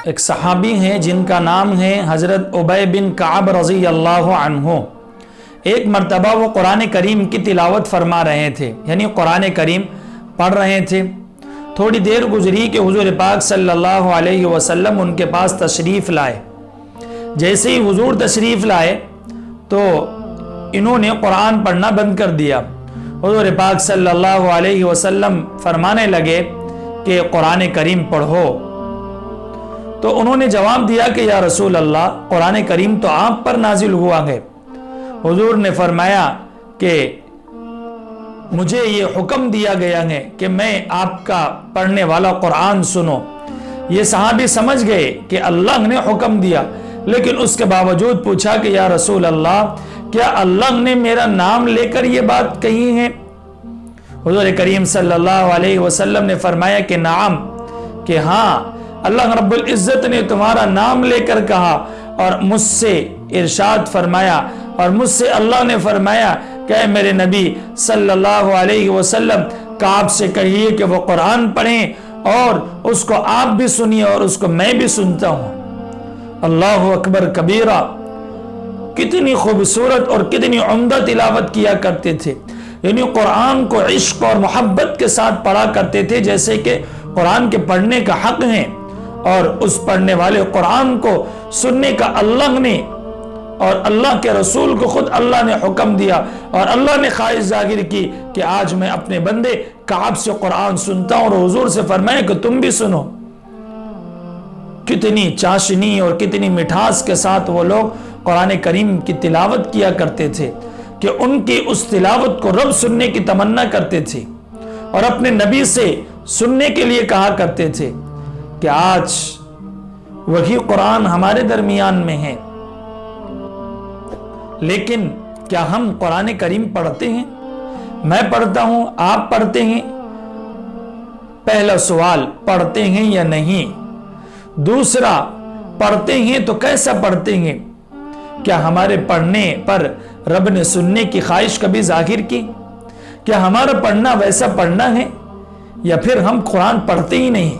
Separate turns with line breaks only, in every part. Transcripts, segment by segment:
ایک صحابی ہیں جن کا نام ہے حضرت ابی بن کعب رضی اللہ عنہ۔ ایک مرتبہ وہ قرآن کریم کی تلاوت فرما رہے تھے، یعنی قرآن کریم پڑھ رہے تھے۔ تھوڑی دیر گزری کہ حضور پاک صلی اللہ علیہ وسلم ان کے پاس تشریف لائے۔ جیسے ہی حضور تشریف لائے تو انہوں نے قرآن پڑھنا بند کر دیا۔ حضور پاک صلی اللہ علیہ وسلم فرمانے لگے کہ قرآن کریم پڑھو، تو انہوں نے جواب دیا کہ یا رسول اللہ، قرآن کریم تو آپ پر نازل ہوا ہے۔ حضور نے فرمایا کہ مجھے یہ حکم دیا گیا ہے کہ میں آپ کا پڑھنے والا قرآن سنو۔ یہ صحابی سمجھ گئے کہ اللہ نے حکم دیا، لیکن اس کے باوجود پوچھا کہ یا رسول اللہ، کیا اللہ نے میرا نام لے کر یہ بات کہی ہے؟ حضور کریم صلی اللہ علیہ وسلم نے فرمایا کہ نعم، کہ ہاں، اللہ رب العزت نے تمہارا نام لے کر کہا، اور مجھ سے ارشاد فرمایا، اور مجھ سے اللہ نے فرمایا کہ اے میرے نبی صلی اللہ علیہ وسلم، کعب سے کہیے کہ وہ قرآن پڑھیں، اور اس کو آپ بھی سنیے اور اس کو میں بھی سنتا ہوں۔ اللہ اکبر کبیرہ، کتنی خوبصورت اور کتنی عمدہ تلاوت کیا کرتے تھے، یعنی قرآن کو عشق اور محبت کے ساتھ پڑھا کرتے تھے، جیسے کہ قرآن کے پڑھنے کا حق ہے، اور اس پڑھنے والے قرآن کو سننے کا اللہ نے اور اللہ کے رسول کو خود اللہ نے حکم دیا، اور اللہ نے خواہش ظاہر کی کہ آج میں اپنے بندے کعب سے قرآن سنتا ہوں، اور حضور سے فرمایا کہ تم بھی سنو۔ کتنی چاشنی اور کتنی مٹھاس کے ساتھ وہ لوگ قرآن کریم کی تلاوت کیا کرتے تھے کہ ان کی اس تلاوت کو رب سننے کی تمنا کرتے تھے، اور اپنے نبی سے سننے کے لیے کہا کرتے تھے کہ آج وہی قرآن ہمارے درمیان میں ہے، لیکن کیا ہم قرآن کریم پڑھتے ہیں؟ میں پڑھتا ہوں، آپ پڑھتے ہیں؟ پہلا سوال، پڑھتے ہیں یا نہیں؟ دوسرا، پڑھتے ہیں تو کیسا پڑھتے ہیں؟ کیا ہمارے پڑھنے پر رب نے سننے کی خواہش کبھی ظاہر کی؟ کیا ہمارا پڑھنا ویسا پڑھنا ہے، یا پھر ہم قرآن پڑھتے ہی نہیں؟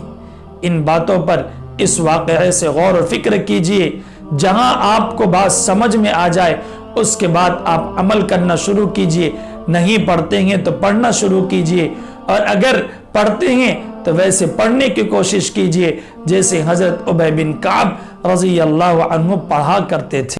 ان باتوں پر اس واقعے سے غور و فکر کیجئے۔ جہاں آپ کو بات سمجھ میں آ جائے اس کے بعد آپ عمل کرنا شروع کیجئے۔ نہیں پڑھتے ہیں تو پڑھنا شروع کیجئے، اور اگر پڑھتے ہیں تو ویسے پڑھنے کی کوشش کیجئے جیسے حضرت ابی بن کعب رضی اللہ عنہ پڑھا کرتے تھے۔